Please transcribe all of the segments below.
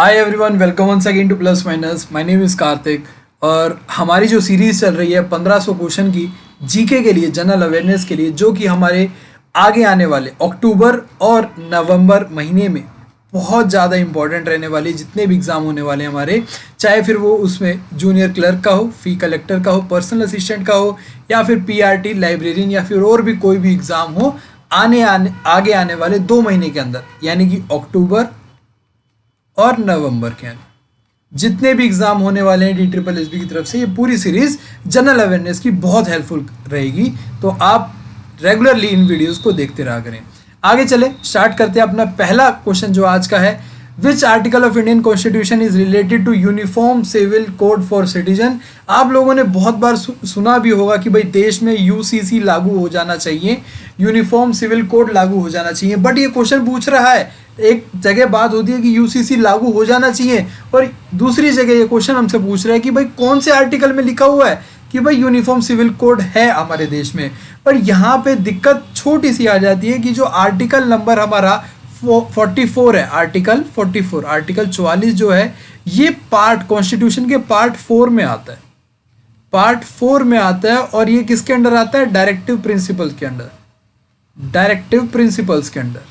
Hi everyone, welcome once again to plus minus. My name is Kartik और हमारी जो series चल रही है 1500 क्वेश्चन की जीके के लिए, जनरल अवेयरनेस के लिए, जो कि हमारे आगे आने वाले अक्टूबर और नवंबर महीने में बहुत ज़्यादा इंपॉर्टेंट रहने वाली, जितने भी एग्ज़ाम होने वाले हैं हमारे, चाहे फिर वो उसमें जूनियर क्लर्क का हो, फी कलेक्टर का हो, पर्सनल असिस्टेंट का हो, या फिर पीआरटी लाइब्रेरियन, या फिर और भी कोई भी एग्ज़ाम हो, आगे आने वाले 2 महीने के अंदर, यानी कि अक्टूबर और नवंबर के अंदर जितने भी एग्जाम होने वाले हैं DSSB की तरफ से, ये पूरी सीरीज जनरल अवेयरनेस की बहुत हेल्पफुल रहेगी। तो आप रेगुलरली इन वीडियोस को देखते रहा करें। आगे चले, स्टार्ट करते हैं अपना पहला क्वेश्चन जो आज का है। Which article of Indian constitution is related to uniform civil code for citizen. आप लोगों ने बहुत बार सुना भी होगा कि भाई देश में UCC लागू हो जाना चाहिए, यूनिफॉर्म सिविल कोड लागू हो जाना चाहिए। बट ये क्वेश्चन पूछ रहा है, एक जगह बात होती है कि UCC लागू हो जाना चाहिए, और दूसरी जगह ये क्वेश्चन हमसे पूछ रहा है कि भाई कौन से आर्टिकल में लिखा हुआ है कि भाई यूनिफॉर्म सिविल कोड है हमारे देश में। पर यहाँ पे दिक्कत छोटी सी आ जाती है कि जो आर्टिकल नंबर हमारा 44 है, आर्टिकल 44, आर्टिकल 44 जो है, ये पार्ट कॉन्स्टिट्यूशन के पार्ट 4 में आता है, पार्ट 4 में आता है। और ये किसके अंडर आता है? डायरेक्टिव प्रिंसिपल्स के अंडर, डायरेक्टिव प्रिंसिपल्स के अंडर।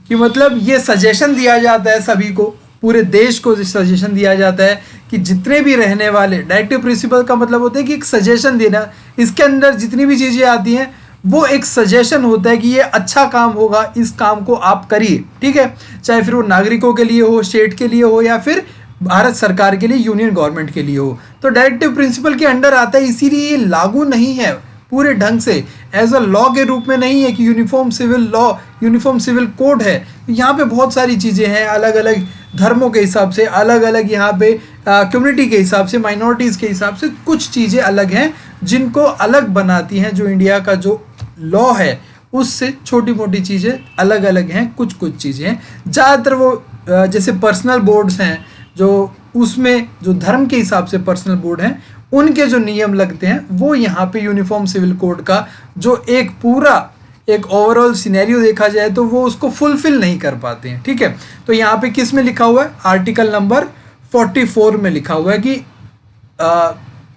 कि मतलब ये सजेशन दिया जाता है सभी को, पूरे देश को सजेशन दिया जाता है कि जितने भी रहने वाले, डायरेक्टिव प्रिंसिपल का मतलब होता है कि एक सजेशन देना। इसके अंदर जितनी भी चीज़ें आती हैं वो एक सजेशन होता है कि ये अच्छा काम होगा, इस काम को आप करिए, ठीक है। चाहे फिर वो नागरिकों के लिए हो, स्टेट के लिए हो, या फिर भारत सरकार के लिए, यूनियन गवर्नमेंट के लिए हो। तो डायरेक्टिव प्रिंसिपल के अंडर आता है, इसीलिए ये लागू नहीं है पूरे ढंग से, एज अ लॉ के रूप में नहीं है कि uniform civil law, uniform civil code है। यहाँ पे बहुत सारी चीज़ें हैं, अलग अलग धर्मों के हिसाब से, अलग अलग यहाँ पे कम्युनिटी के हिसाब से, माइनॉरिटीज़ के हिसाब से कुछ चीज़ें अलग हैं, जिनको अलग बनाती हैं। जो इंडिया का जो लॉ है उससे छोटी मोटी चीज़ें अलग अलग हैं, कुछ कुछ चीज़ें हैं। ज़्यादातर वो जैसे पर्सनल बोर्ड्स हैं, जो उसमें जो धर्म के हिसाब से पर्सनल बोर्ड हैं, उनके जो नियम लगते हैं वो यहाँ पे यूनिफॉर्म सिविल कोड का जो एक पूरा एक ओवरऑल सिनेरियो देखा जाए तो वो उसको फुलफिल नहीं कर पाते हैं, ठीक है। तो यहाँ पे किस में लिखा हुआ है? आर्टिकल नंबर 44 में लिखा हुआ है कि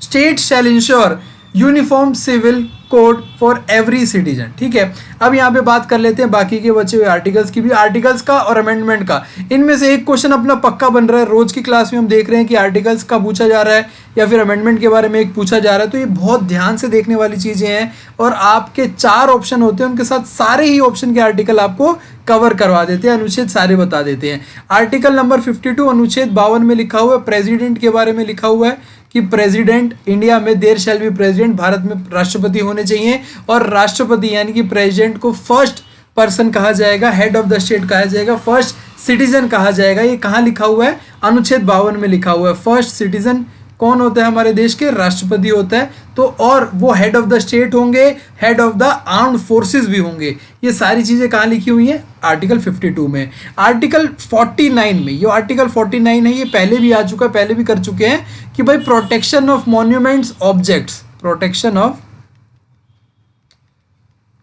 state shall ensure uniform civil code for every citizen, ठीक है। अब यहाँ पे बात कर लेते हैं बाकी के बचे हुए आर्टिकल्स की भी, आर्टिकल्स का और अमेंडमेंट का। इनमें से एक क्वेश्चन अपना पक्का बन रहा है, रोज की क्लास में हम देख रहे हैं कि आर्टिकल्स का पूछा जा रहा है या फिर अमेंडमेंट के बारे में एक पूछा जा रहा है। तो ये बहुत ध्यान से देखने वाली चीज़ें हैं, और आपके 4 ऑप्शन होते हैं, उनके साथ सारे ही ऑप्शन के आर्टिकल आपको कवर करवा देते हैं, अनुच्छेद सारे बता देते हैं। आर्टिकल नंबर 52 अनुच्छेद 52 में लिखा हुआ है, प्रेसिडेंट के बारे में लिखा हुआ है कि प्रेसिडेंट इंडिया में there shall be president, Bharat में राष्ट्रपति होने चाहिए, और राष्ट्रपति यानी कि प्रेसिडेंट को फर्स्ट पर्सन कहा जाएगा, हेड ऑफ द स्टेट कहा जाएगा, फर्स्ट सिटीजन कहा जाएगा। ये कहाँ लिखा हुआ है? अनुच्छेद 52 में लिखा हुआ है। फर्स्ट सिटीजन कौन होता है हमारे देश के? राष्ट्रपति होता है। तो और वो हेड ऑफ द स्टेट होंगे, head of the armed forces भी होंगे। ये सारी चीजें कहाँ लिखी हुई हैं? आर्टिकल 52 में। आर्टिकल 49 में, ये आर्टिकल 49 है, ये पहले भी आ चुका है, पहले भी कर चुके हैं कि भाई protection of monuments objects, protection of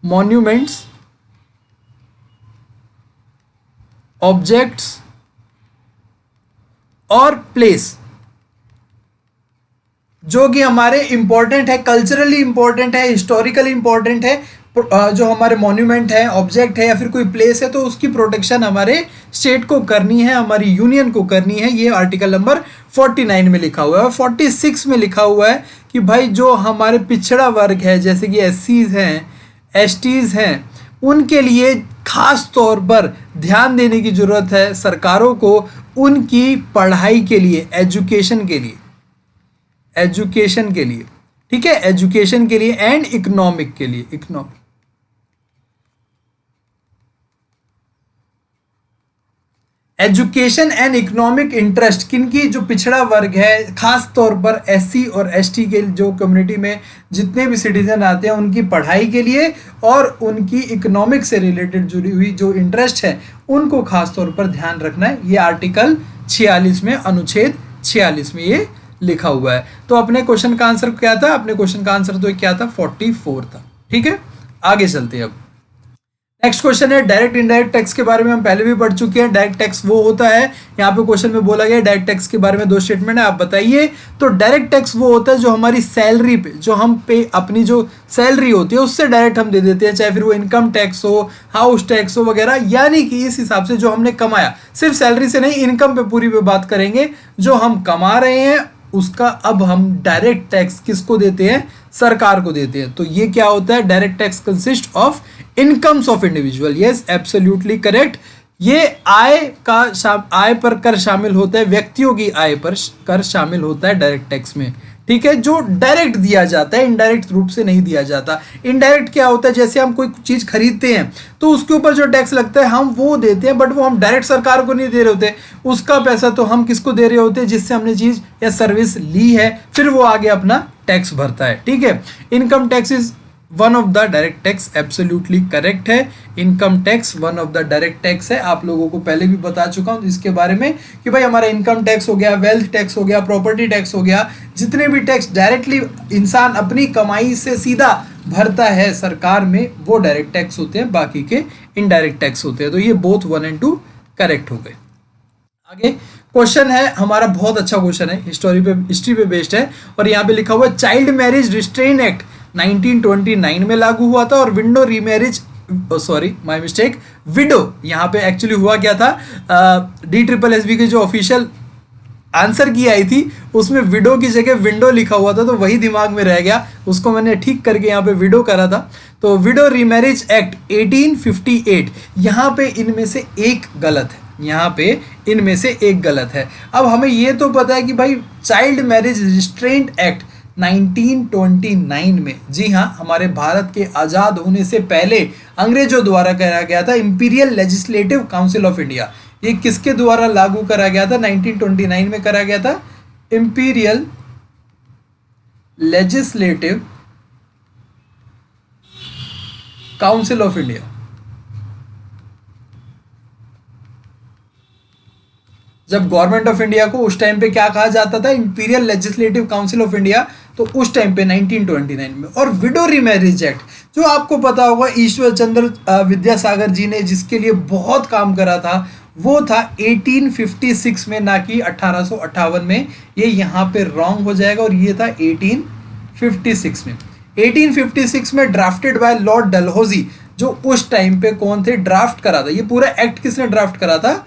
monuments objects और प्लेस जो कि हमारे इंपॉर्टेंट है, कल्चरली इंपॉर्टेंट है, हिस्टोरिकली इंपॉर्टेंट है, जो हमारे मॉन्यूमेंट है, ऑब्जेक्ट है, या फिर कोई प्लेस है, तो उसकी प्रोटेक्शन हमारे स्टेट को करनी है, हमारी यूनियन को करनी है। ये आर्टिकल नंबर 49 में लिखा हुआ है। और 46 में लिखा हुआ है कि भाई जो हमारे पिछड़ा वर्ग है, जैसे कि SCs हैं, STs हैं, उनके लिए खास तौर पर ध्यान देने की जरूरत है सरकारों को, उनकी पढ़ाई के लिए, एजुकेशन के लिए, एजुकेशन के लिए, ठीक है, एजुकेशन के लिए एंड इकोनॉमिक के लिए, economic, education and economic interest किनकी? जो पिछड़ा वर्ग है, खास तौर पर SC और ST के जो कम्युनिटी में जितने भी सिटीजन आते हैं, उनकी पढ़ाई के लिए और उनकी इकोनॉमिक से रिलेटेड जुड़ी हुई जो इंटरेस्ट है, उनको खास तौर पर ध्यान रखना है। ये आर्टिकल 46 में, अनुच्छेद 46 में ये लिखा हुआ है। तो अपने क्वेश्चन का आंसर क्या था? अपने क्वेश्चन का आंसर तो क्या था? 44 था, ठीक है। आगे चलते हैं अब। नेक्स्ट क्वेश्चन है डायरेक्ट इनडायरेक्ट टैक्स के बारे में हम पहले भी पढ़ चुके हैं। डायरेक्ट टैक्स वो होता है, यहाँ पे क्वेश्चन में बोला गया डायरेक्ट टैक्स के बारे में 2 स्टेटमेंट है, आप बताइए। तो डायरेक्ट टैक्स वो होता है जो हमारी सैलरी पे, जो हम पे अपनी जो सैलरी होती है उससे डायरेक्ट हम दे देते हैं, चाहे फिर वो इनकम टैक्स हो, हाउस टैक्स हो वगैरह, यानी कि इस हिसाब से जो हमने कमाया, सिर्फ सैलरी से नहीं, इनकम पे पूरी पे बात करेंगे, जो हम कमा रहे हैं उसका अब हम डायरेक्ट टैक्स किसको देते हैं, सरकार को देते हैं। तो ये क्या होता है, direct tax consist of incomes of individual. Yes, absolutely correct. ये आय पर कर शामिल होता है, व्यक्तियों की आय पर कर शामिल होता है डायरेक्ट टैक्स में, ठीक है, जो डायरेक्ट दिया जाता है, इनडायरेक्ट रूप से नहीं दिया जाता। इनडायरेक्ट क्या होता है, जैसे हम कोई चीज खरीदते हैं तो उसके ऊपर जो टैक्स लगता है हम वो देते हैं, बट वो हम डायरेक्ट सरकार को नहीं दे रहे होते, उसका पैसा तो हम किसको दे रहे होते हैं, जिससे हमने चीज या सर्विस ली है, फिर वो आगे अपना टैक्स भरता है, ठीक है। Income tax is one of the direct tax, absolutely correct है। Income tax one of the direct tax है, आप लोगों को पहले भी बता चुका हूं इसके बारे में कि भाई हमारा इनकम टैक्स हो गया, वेल्थ टैक्स हो गया, प्रॉपर्टी टैक्स हो गया, जितने भी टैक्स डायरेक्टली इंसान अपनी कमाई से सीधा भरता है सरकार में, वो डायरेक्ट टैक्स होते हैं, बाकी के इनडायरेक्ट टैक्स होते हैं। तो ये बोथ 1 और 2 करेक्ट हो गए। आगे क्वेश्चन है हमारा, बहुत अच्छा क्वेश्चन है, हिस्ट्री पे बेस्ड है, और यहाँ पे लिखा हुआ चाइल्ड मैरिज रिस्ट्रेन एक्ट 1929 में लागू हुआ था, और window remarriage, sorry my mistake, window, यहाँ पे एक्चुअली हुआ क्या था, DSSB की जो ऑफिशियल आंसर की आई थी उसमें विडो की जगह विंडो लिखा हुआ था, तो वही दिमाग में रह गया, उसको मैंने ठीक करके यहाँ पे विडो करा था। तो विडो रीमैरिज एक्ट 1858, यहाँ पे इनमें से एक गलत है, यहाँ पे इनमें से एक गलत है। अब हमें ये तो पता है कि भाई चाइल्ड मैरिज रिस्ट्रेंट एक्ट 1929 में, जी हाँ, हमारे भारत के आज़ाद होने से पहले अंग्रेजों द्वारा करा गया था, imperial legislative council of India. ये किसके द्वारा लागू करा गया था, 1929 में करा गया था, imperial legislative council of India. जब गवर्नमेंट ऑफ इंडिया को उस टाइम पे क्या कहा जाता था, imperial legislative council of India, तो उस टाइम पे 1929 में। और विडो रीमैरिज एक्ट, जो आपको पता होगा ईश्वर चंद्र विद्यासागर जी ने जिसके लिए बहुत काम करा था, वो था 1856 में, ना कि 1858 में। ये यहाँ पे रॉन्ग हो जाएगा, और ये था 1856 में। 1856 में ड्राफ्टेड बाय लॉर्ड डलहौजी, जो उस टाइम पे कौन थे, ड्राफ्ट करा था। ये पूरा एक्ट किसने ड्राफ्ट करा था,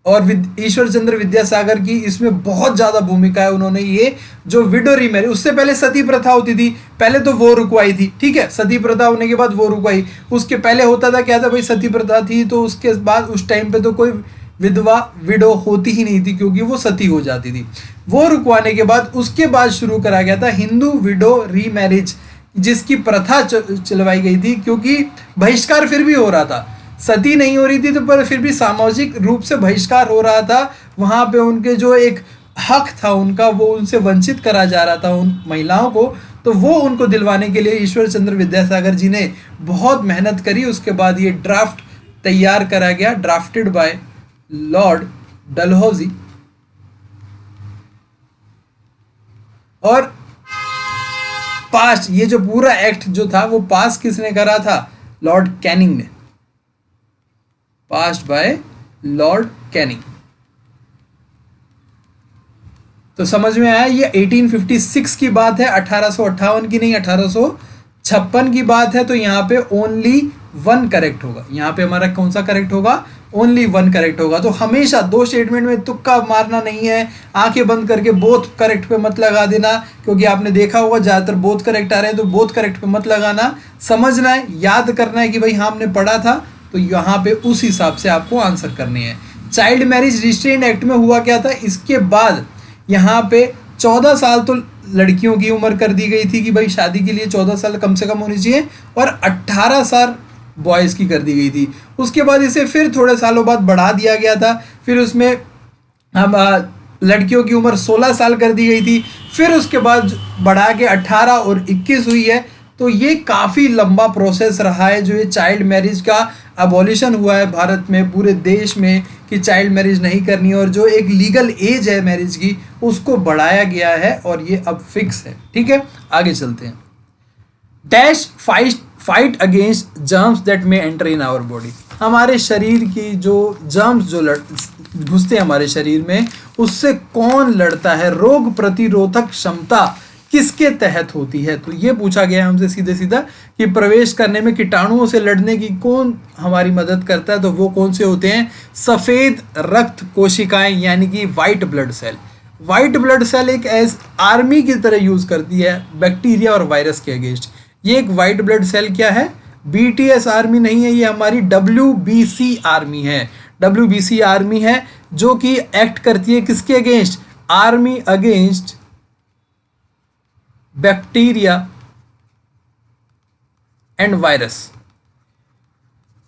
और ईश्वर चंद्र विद्यासागर की इसमें बहुत ज्यादा भूमिका है। उन्होंने ये जो विडो रीमैरिज, उससे पहले सती प्रथा होती थी, पहले तो वो रुकवाई थी, ठीक है, सती प्रथा होने के बाद वो रुकवाई। उसके पहले होता था क्या था भाई, सती प्रथा थी, तो उसके बाद उस टाइम पे तो कोई विधवा विडो होती ही नहीं थी, क्योंकि वो सती हो जाती थी। वो रुकवाने के बाद उसके बाद शुरू करा गया था हिंदू विडो रीमैरिज, जिसकी प्रथा चलवाई गई थी, क्योंकि बहिष्कार फिर भी हो रहा था, सती नहीं हो रही थी तो पर फिर भी सामाजिक रूप से बहिष्कार हो रहा था। वहां पे उनके जो एक हक था उनका, वो उनसे वंचित करा जा रहा था उन महिलाओं को, तो वो उनको दिलवाने के लिए ईश्वर चंद्र विद्यासागर जी ने बहुत मेहनत करी। उसके बाद ये ड्राफ्ट तैयार करा गया, ड्राफ्टेड बाय लॉर्ड डलहौजी, और पास, ये जो पूरा एक्ट जो था वो पास किसने करा था, लॉर्ड कैनिंग ने, पास्ड बाय लॉर्ड कैनिंग। तो समझ में आया, ये 1856 की बात है, 1858 की नहीं, 1856 की बात है। तो यहाँ पे ओनली 1 करेक्ट होगा, यहाँ पे हमारा कौन सा करेक्ट होगा, ओनली 1 करेक्ट होगा। तो हमेशा 2 स्टेटमेंट में तुक्का मारना नहीं है, आंखें बंद करके बोथ करेक्ट पे मत लगा देना, क्योंकि आपने देखा होगा ज्यादातर बोथ करेक्ट आ रहे हैं, तो बोथ करेक्ट पे मत लगाना, समझना है, याद करना है कि भाई हाँ हमने पढ़ा था, तो यहाँ पे उस हिसाब से आपको आंसर करनी है। चाइल्ड मैरिज रिस्ट्रेंट एक्ट में हुआ क्या था, इसके बाद यहाँ पे 14 साल तो लड़कियों की उम्र कर दी गई थी कि भाई शादी के लिए 14 साल कम से कम होनी चाहिए, और 18 साल बॉयज़ की कर दी गई थी। उसके बाद इसे फिर थोड़े सालों बाद बढ़ा दिया गया था, फिर उसमें हम लड़कियों की उम्र 16 साल कर दी गई थी, फिर उसके बाद बढ़ा के 18 और 21 हुई है। तो ये काफ़ी लंबा प्रोसेस रहा है, जो ये चाइल्ड मैरिज का अबॉलिशन हुआ है भारत में, पूरे देश में, कि चाइल्ड मैरिज नहीं करनी, और जो एक लीगल एज है मैरिज की उसको बढ़ाया गया है, और ये अब फिक्स है, ठीक है। आगे चलते हैं। Dash fight against germs that may enter in our body. हमारे शरीर की जो जर्म्स जो घुसते हैं हमारे शरीर में, उससे कौन लड़ता है, रोग प्रतिरोधक क्षमता किसके तहत होती है। तो ये पूछा गया हमसे सीधे सीधा कि प्रवेश करने में कीटाणुओं से लड़ने की कौन हमारी मदद करता है, तो वो कौन से होते हैं, सफेद रक्त कोशिकाएं यानी कि white blood cell. White blood cell एक एज आर्मी की तरह यूज करती है बैक्टीरिया और वायरस के अगेंस्ट। ये एक व्हाइट ब्लड सेल क्या है, बीटीएस आर्मी नहीं है, ये हमारी डब्ल्यूबीसी आर्मी है। डब्ल्यूबीसी आर्मी है जो कि एक्ट करती है किसके against, army against bacteria and virus.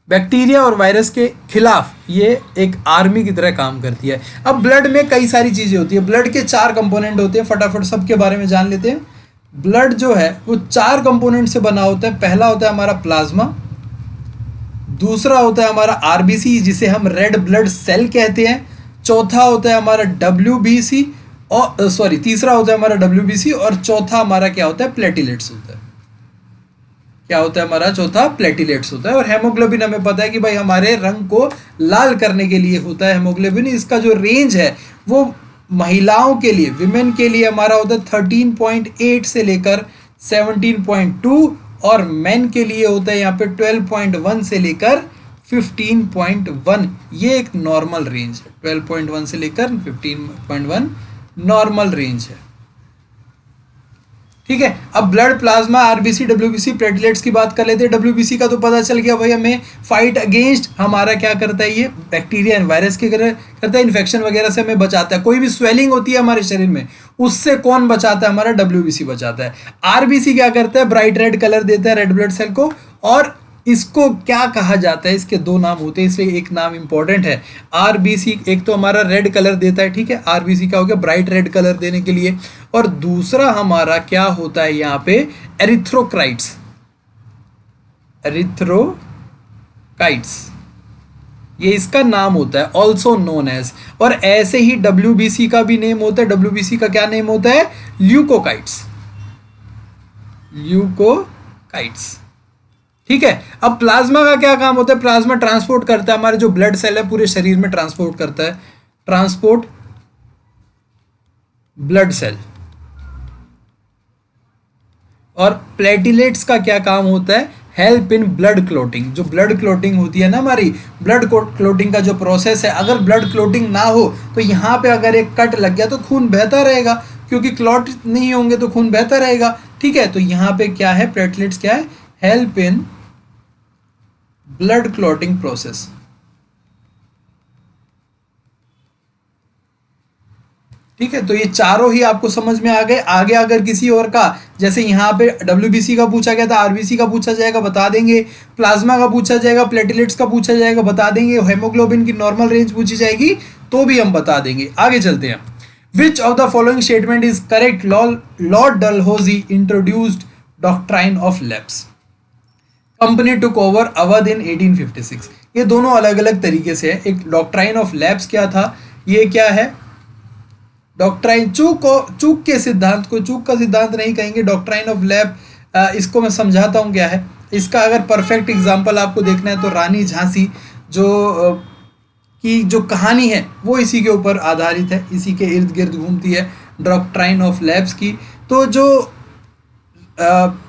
Bacteria और वायरस के खिलाफ ये एक आर्मी की तरह काम करती है। अब ब्लड में कई सारी चीजें होती है, ब्लड के 4 कंपोनेंट होते हैं, फटाफट सबके बारे में जान लेते हैं। ब्लड जो है वो 4 कंपोनेंट से बना होता है। पहला होता है हमारा प्लाज्मा, दूसरा होता है हमारा आरबीसी जिसे हम रेड ब्लड सेल कहते हैं, चौथा होता है हमारा डब्ल्यूबीसी और तीसरा होता है हमारा डब्ल्यूबीसी और चौथा हमारा क्या होता है, प्लेटिलेट्स होता है। क्या होता है हमारा चौथा, प्लेटिलेट्स होता है। और हेमोग्लोबिन हमें पता है कि भाई हमारे रंग को लाल करने के लिए होता है हेमोग्लोबिन। इसका जो रेंज है वो महिलाओं के लिए, विमेन के लिए हमारा होता है 13.8 से लेकर 17.2 और मेन के लिए होता है यहाँ पे 12.1 से लेकर 15.1। ये एक नॉर्मल रेंज है, 12.1 से लेकर 15.1 नॉर्मल रेंज है। ठीक है, अब blood, plasma, RBC, WBC, platelets की बात कर लेते हैं। डब्ल्यूबीसी का तो पता चल गया भाई, हमें फाइट अगेंस्ट हमारा क्या करता है, ये बैक्टीरिया एंड वायरस के करता है, इन्फेक्शन वगैरह से हमें बचाता है। कोई भी स्वेलिंग होती है हमारे शरीर में उससे कौन बचाता है, हमारा डब्ल्यूबीसी बचाता है। आरबीसी क्या करता है, ब्राइट रेड कलर देता है रेड ब्लड सेल को। और इसको क्या कहा जाता है, इसके 2 नाम होते हैं, इसलिए एक नाम इंपॉर्टेंट है। आरबीसी एक तो हमारा रेड कलर देता है, ठीक है, आरबीसी क्या हो गया, ब्राइट रेड कलर देने के लिए। और दूसरा हमारा क्या होता है यहाँ पे, एरिथ्रोक्राइट्स, एरिथ्रोकाइट्स ये इसका नाम होता है, ऑल्सो नोन एज। और ऐसे ही डब्ल्यूबीसी का भी नेम होता है। डब्ल्यूबीसी का क्या नेम होता है, ल्यूकोकाइट्स, ल्यूकोकाइट्स। ठीक है, अब प्लाज्मा का क्या काम होता है, प्लाज्मा ट्रांसपोर्ट करता है, हमारे जो ब्लड सेल है पूरे शरीर में ट्रांसपोर्ट करता है, ट्रांसपोर्ट ब्लड सेल। और प्लेटिलेट्स का क्या काम होता है, हेल्प इन ब्लड क्लोटिंग। जो ब्लड क्लोटिंग होती है ना, हमारी ब्लड क्लोटिंग का जो प्रोसेस है, अगर ब्लड क्लोटिंग ना हो तो यहाँ पे अगर एक कट लग गया तो खून बहता रहेगा, क्योंकि क्लॉट नहीं होंगे तो खून बहता रहेगा। ठीक है, तो यहाँ पे क्या है, प्लेटलेट्स क्या है, help in blood clotting process. ठीक है, तो ये चारों ही आपको समझ में आ गए। आगे अगर किसी और का, जैसे यहाँ पे डब्ल्यूबीसी का पूछा गया था, आरबीसी का पूछा जाएगा बता देंगे, प्लाज्मा का पूछा जाएगा, प्लेटलेट्स का पूछा जाएगा बता देंगे, हेमोग्लोबिन की नॉर्मल रेंज पूछी जाएगी तो भी हम बता देंगे। आगे चलते हैं। Which of the following statement is correct, Lord Dalhousie introduced doctrine of lapse, company took over Awadh in 1856। ये दोनों अलग अलग तरीके से है। एक डॉक्ट्राइन ऑफ लैप्स क्या था, ये क्या है, डॉक्ट्राइन चूक के सिद्धांत को, चूक का सिद्धांत नहीं कहेंगे, डॉक्ट्राइन ऑफ लैप, इसको मैं समझाता हूँ क्या है। इसका अगर परफेक्ट एग्जांपल आपको देखना है तो रानी झांसी की जो कहानी है वो इसी के ऊपर आधारित है, इसी के इर्द गिर्द घूमती है, डॉक्ट्राइन ऑफ लैप्स की। तो जो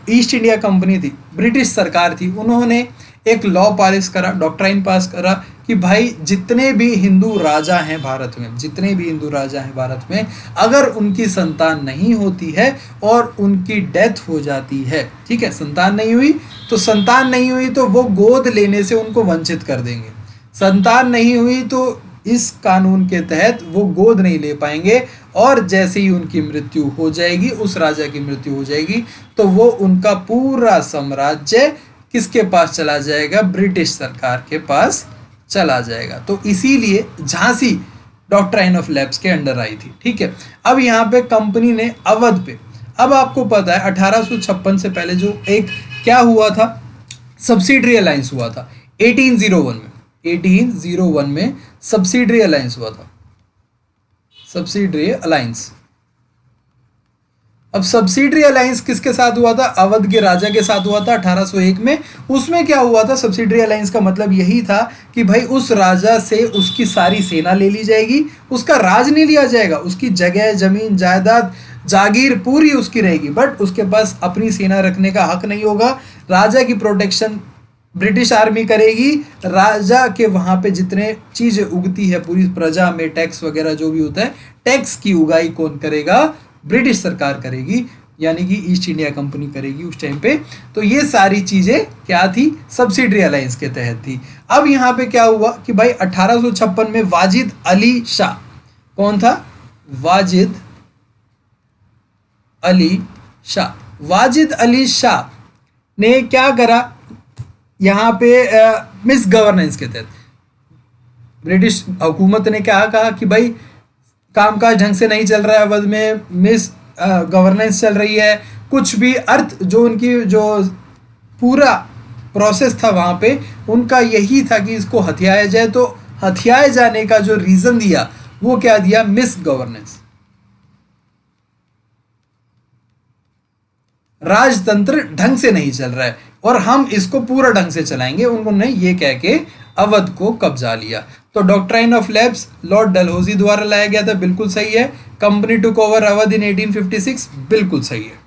ईस्ट इंडिया कंपनी थी, ब्रिटिश सरकार थी, उन्होंने एक लॉ पास करा, डॉक्ट्राइन पास करा कि भाई जितने भी हिंदू राजा हैं भारत में, जितने भी हिंदू राजा हैं भारत में, अगर उनकी संतान नहीं होती है और उनकी डेथ हो जाती है, ठीक है, संतान नहीं हुई तो वो गोद लेने से उनको वंचित कर देंगे। संतान नहीं हुई तो इस कानून के तहत वो गोद नहीं ले पाएंगे, और जैसे ही उनकी मृत्यु हो जाएगी, उस राजा की मृत्यु हो जाएगी, तो वो उनका पूरा साम्राज्य किसके पास चला जाएगा, ब्रिटिश सरकार के पास चला जाएगा। तो इसीलिए झांसी डॉक्ट्राइन ऑफ लैप्स के अंडर आई थी। ठीक है, अब यहाँ पे कंपनी ने अवध पे, अब आपको पता है 1856 से पहले जो एक क्या हुआ था, सब्सिडरी अलायंस हुआ था 1801 में सब्सिडरी अलायंस हुआ था, सब्सिडरी अलायंस। अब सब्सिडरी अलायंस किसके साथ हुआ था? अवध के राजा के साथ हुआ था 1801 में। उसमें क्या हुआ था? सब्सिडरी अलायंस का मतलब यही था कि भाई उस राजा से उसकी सारी सेना ले ली जाएगी, उसका राज नहीं लिया जाएगा, उसकी जगह, जमीन, जायदाद, जागीर पूरी उसकी रहेगी, बट उसके पास अपनी सेना रखने का हक नहीं होगा। राजा की प्रोटेक्शन ब्रिटिश आर्मी करेगी। राजा के वहाँ पे जितने चीज़ें उगती है पूरी प्रजा में, टैक्स वगैरह जो भी होता है, टैक्स की उगाई कौन करेगा? ब्रिटिश सरकार करेगी, यानी कि ईस्ट इंडिया कंपनी करेगी उस टाइम पे। तो ये सारी चीज़ें क्या थी? सब्सिडरी अलायंस के तहत थी। अब यहाँ पे क्या हुआ कि भाई 1856 में वाजिद अली शाह, कौन था? वाजिद अली शाह। वाजिद अली शाह ने क्या करा? यहाँ पे मिस गवर्नेंस के तहत ब्रिटिश हुकूमत ने क्या कहा कि भाई कामकाज ढंग से नहीं चल रहा है अवध में, मिस गवर्नेंस चल रही है, कुछ भी अर्थ जो उनकी जो पूरा प्रोसेस था वहाँ पे उनका यही था कि इसको हथियाया जाए। तो हथियाए जाने का जो रीज़न दिया वो क्या दिया? मिस गवर्नेंस, राजतंत्र ढंग से नहीं चल रहा है और हम इसको पूरा ढंग से चलाएंगे, उन्होंने ये कह के अवध को कब्जा लिया। तो doctrine of labs Lord Dalhousie द्वारा लाया गया था, बिल्कुल सही है। Company took over Awadh in 1856, बिल्कुल सही है,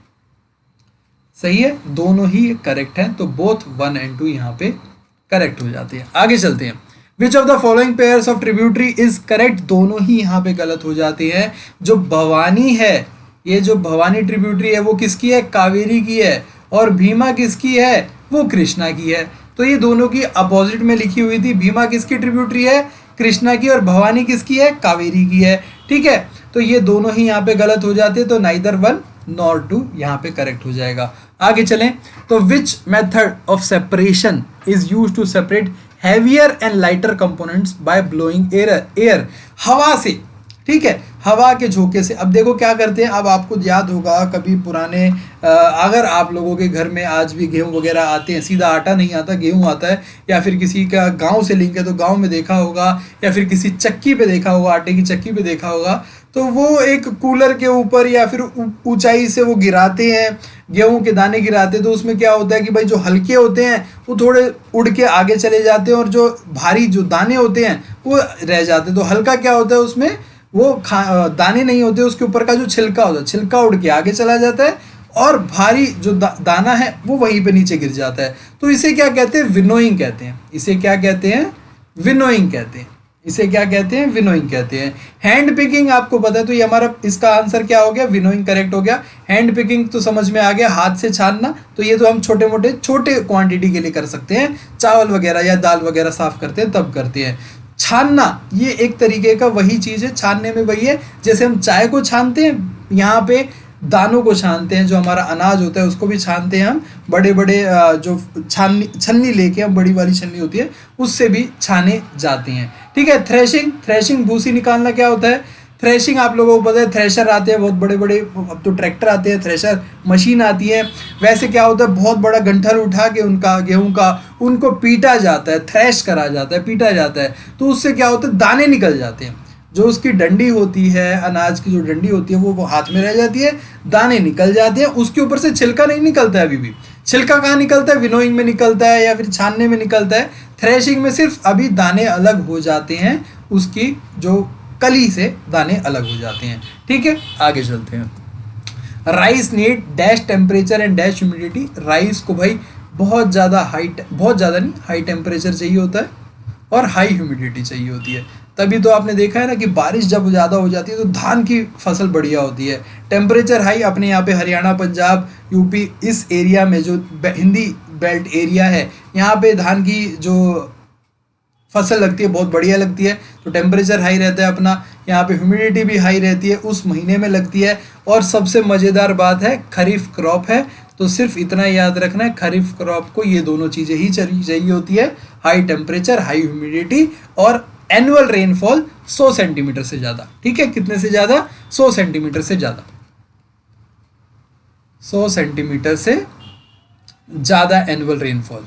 सही है, दोनों ही करेक्ट हैं। तो बोथ 1 और 2 यहाँ पे करेक्ट हो जाते हैं। आगे चलते हैं। Which of the following pairs of tributary is correct? दोनों ही यहाँ पे गलत हो जाते हैं। जो भवानी है, ये जो भवानी ट्रिब्यूटरी है वो किसकी है? कावेरी की है। और भीमा किसकी है? वो कृष्णा की है। तो ये दोनों की अपोजिट में लिखी हुई थी। भीमा किसकी ट्रिब्यूटरी है? कृष्णा की। और भवानी किसकी है? कावेरी की है। ठीक है, तो ये दोनों ही यहाँ पे गलत हो जाते हैं। तो नाइदर 1 नॉर 2 यहाँ पे करेक्ट हो जाएगा। आगे चलें। तो which method of separation is use to separate heavier and lighter components by blowing air? हवा से, ठीक है, हवा के झोंके से। अब देखो क्या करते हैं, अब आपको याद होगा कभी पुराने अगर आप लोगों के घर में आज भी गेहूं वगैरह आते हैं, सीधा आटा नहीं आता, गेहूं आता है, या फिर किसी का गांव से लिंक है तो गांव में देखा होगा, या फिर किसी चक्की पे देखा होगा, आटे की चक्की पे देखा होगा, तो वो एक कूलर के ऊपर या फिर ऊंचाई से वो गिराते हैं, गेहूं के दाने गिराते हैं। तो उसमें क्या होता है कि भाई जो हल्के होते हैं वो थोड़े उड़ के आगे चले जाते हैं और जो भारी जो दाने होते हैं वो रह जाते हैं। तो हल्का क्या होता है उसमें, वो दाने नहीं होते, उसके ऊपर का जो छिलका होता है, छिलका उड़ के आगे चला जाता है और भारी जो दाना है वो वहीं पे नीचे गिर जाता है। तो इसे क्या कहते हैं? विनोइंग कहते हैं। इसे क्या कहते हैं? विनोइंग कहते हैं। इसे क्या कहते हैं? विनोइंग कहते हैं। हैंड पिकिंग आपको पता है, तो ये हमारा इसका आंसर क्या हो गया? विनोइंग करेक्ट हो गया। हैंड पिकिंग तो समझ में आ गया, हाथ से छानना। तो ये तो हम छोटे मोटे छोटे क्वांटिटी के लिए कर सकते हैं, चावल वगैरह या दाल वगैरह साफ करते हैं तब करते हैं। छानना ये एक तरीके का वही चीज़ है, छानने में वही है जैसे हम चाय को छानते हैं, यहाँ पे दानों को छानते हैं, जो हमारा अनाज होता है उसको भी छानते हैं हम, बड़े बड़े जो छन्नी लेके हम, बड़ी वाली छन्नी होती है उससे भी छाने जाते हैं। ठीक है। थ्रेशिंग भूसी निकालना क्या होता है? थ्रेशिंग आप लोगों को पता है, थ्रेशर आते हैं बहुत बड़े बड़े, अब तो ट्रैक्टर आते हैं, थ्रेशर मशीन आती है। वैसे क्या होता है, बहुत बड़ा गंठल उठा के उनका गेहूं का उनको पीटा जाता है, थ्रेश करा जाता है, पीटा जाता है। तो उससे क्या होता है, दाने निकल जाते हैं। जो उसकी डंडी होती है, अनाज की जो डंडी होती है वो हाथ में रह जाती है, दाने निकल जाते हैं। उसके ऊपर से छिलका नहीं निकलता है। अभी भी छिलका कहाँ निकलता है? विनोइंग में निकलता है या फिर छानने में निकलता है। थ्रेशिंग में सिर्फ अभी दाने अलग हो जाते हैं, उसकी जो कली से दाने अलग हो जाते हैं। ठीक है, आगे चलते हैं। Rice need dash temperature and dash humidity. Rice को भाई बहुत ज़्यादा हाई टेम्परेचर चाहिए होता है और हाई ह्यूमिडिटी चाहिए होती है। तभी तो आपने देखा है ना कि बारिश जब ज़्यादा हो जाती है तो धान की फसल बढ़िया होती है। टेम्परेचर हाई, अपने यहाँ पे हरियाणा, पंजाब, यूपी, इस एरिया में जो हिंदी बेल्ट एरिया है, यहाँ पे धान की जो फसल लगती है बहुत बढ़िया लगती है। तो टेम्परेचर हाई रहता है अपना, यहाँ पे ह्यूमिडिटी भी हाई रहती है, उस महीने में लगती है। और सबसे मज़ेदार बात है, खरीफ क्रॉप है, तो सिर्फ इतना याद रखना है, खरीफ क्रॉप को ये दोनों चीज़ें ही चाहिए होती है, हाई टेम्परेचर, हाई ह्यूमिडिटी और एनुअल रेनफॉल 100 सेंटीमीटर से ज़्यादा। ठीक है, कितने से ज़्यादा? 100 सेंटीमीटर से ज़्यादा, 100 सेंटीमीटर से ज़्यादा एनुअल रेनफॉल।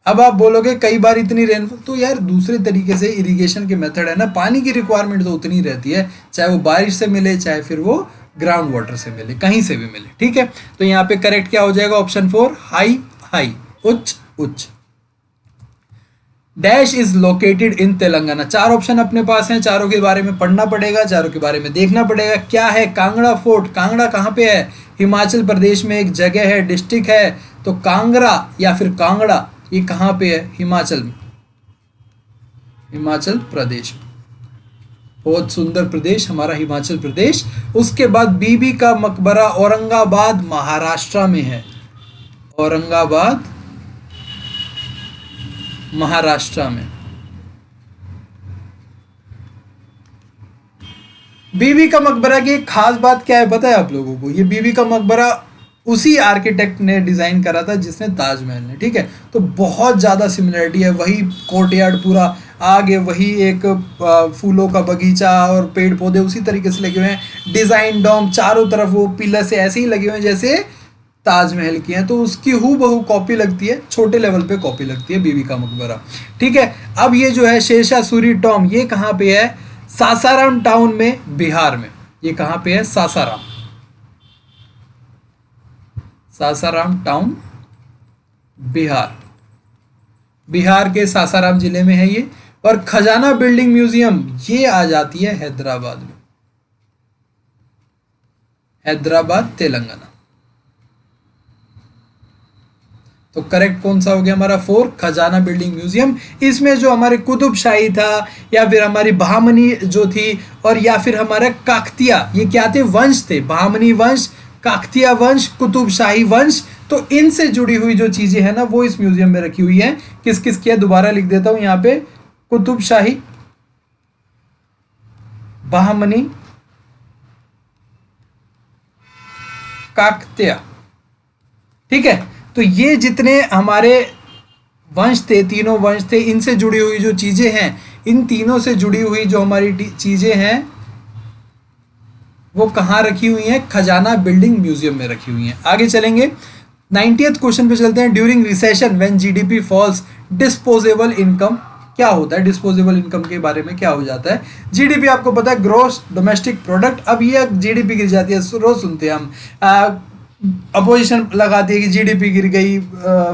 अब आप बोलोगे कई बार इतनी रेनफॉल, तो यार दूसरे तरीके से इरिगेशन के मेथड है ना, पानी की रिक्वायरमेंट तो उतनी रहती है, चाहे वो बारिश से मिले चाहे फिर वो ग्राउंड वाटर से मिले, कहीं से भी मिले, ठीक है। तो यहाँ पे करेक्ट क्या हो जाएगा, ऑप्शन 4 हाई, हाई उच्च, उच्च। Dash is located in Telangana. चार ऑप्शन अपने पास हैं, चारों के बारे में पढ़ना पड़ेगा, चारों के बारे में देखना पड़ेगा। क्या है, कांगड़ा फोर्ट। कांगड़ा कहाँ पे है, हिमाचल प्रदेश में एक जगह है, डिस्ट्रिक्ट है। तो कांगड़ा या फिर कांगड़ा ये कहाँ पे है, हिमाचल में, हिमाचल प्रदेश में। बहुत सुंदर प्रदेश हमारा हिमाचल प्रदेश। उसके बाद बीबी का मकबरा औरंगाबाद महाराष्ट्र में है, औरंगाबाद महाराष्ट्र में। बीबी का मकबरा की एक खास बात क्या है पता है आप लोगों को, ये बीबी का मकबरा उसी आर्किटेक्ट ने डिजाइन करा था जिसने ताजमहल ने, ठीक है। तो बहुत ज्यादा सिमिलरिटी है, वही कोर्टयार्ड पूरा, आगे वही एक फूलों का बगीचा और पेड़ पौधे उसी तरीके से लगे हुए हैं। डिजाइन डोम चारों तरफ वो पिलर से ऐसे ही लगे हुए हैं जैसे ताजमहल की हैं, तो उसकी हूबहू कॉपी लगती है, छोटे लेवल पे कॉपी लगती है बीबी का मकबरा, ठीक है। अब ये जो है शेरशाह सूरी टॉम, ये कहाँ पे है, सासाराम टाउन में, बिहार में। ये कहाँ पे है, सासाराम, सासाराम टाउन, बिहार, बिहार के सासाराम जिले में है ये। और खजाना बिल्डिंग म्यूजियम ये आ जाती है हैदराबाद में, हैदराबाद तेलंगाना। तो करेक्ट कौन सा हो गया हमारा, 4 खजाना बिल्डिंग म्यूजियम। इसमें जो हमारे कुतुब शाही था या फिर हमारी बहामनी जो थी और या फिर हमारा काकतिया, ये क्या थे, वंश थे, बहामनी वंश, काकतिया वंश, कुतुब शाही वंश। तो इनसे जुड़ी हुई जो चीजें हैं ना वो इस म्यूजियम में रखी हुई हैं। किस किस की है, दोबारा लिख देता हूं यहाँ पे, कुतुब शाही, बहामनी, काकतिया, ठीक है। तो ये जितने हमारे वंश थे, तीनों वंश थे, इनसे जुड़ी हुई जो चीजें हैं, इन तीनों से जुड़ी हुई जो हमारी चीजें हैं वो कहाँ रखी हुई हैं, खजाना बिल्डिंग म्यूजियम में रखी हुई हैं। आगे चलेंगे, 90th क्वेश्चन पे चलते हैं। During recession when GDP falls, disposable income क्या होता है, डिस्पोजेबल इनकम के बारे में क्या हो जाता है। जीडीपी आपको पता है ग्रॉस डोमेस्टिक प्रोडक्ट। अब ये जीडीपी गिर जाती है, रोज सुनते हैं हम, अपोजिशन लगाती है कि जीडीपी गिर गई,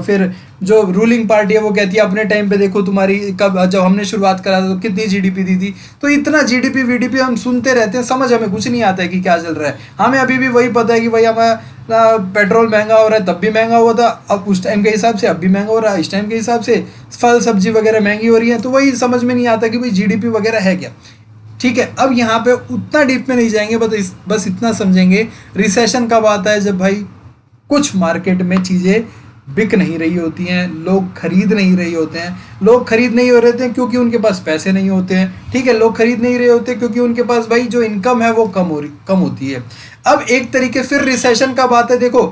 फिर जो रूलिंग पार्टी है वो कहती है अपने टाइम पे देखो तुम्हारी कब, जब हमने शुरुआत करा था तो कितनी जीडीपी दी थी। तो इतना जीडीपी वीडीपी हम सुनते रहते हैं, समझ हमें कुछ नहीं आता है कि क्या चल रहा है। हमें अभी भी वही पता है कि भाई हमारा पेट्रोल महंगा हो रहा है, तब भी महंगा हुआ था, अब उस टाइम के हिसाब से अब भी महंगा हो रहा है, इस टाइम के हिसाब से फल सब्जी वगैरह महंगी हो रही है। तो वही समझ में नहीं आता कि भाई जीडीपी वगैरह है क्या, ठीक है। अब यहाँ पे उतना डीप में नहीं जाएंगे, बस इतना समझेंगे, रिसेशन कब आता है, जब भाई कुछ मार्केट में चीज़ें बिक नहीं रही होती हैं, लोग खरीद नहीं रहे होते हैं। लोग खरीद नहीं हो रहे थे क्योंकि उनके पास पैसे नहीं होते हैं, ठीक है। लोग खरीद नहीं रहे होते क्योंकि उनके पास भाई जो इनकम है वो कम होती है। अब एक तरीके फिर रिसेशन कब आता है, देखो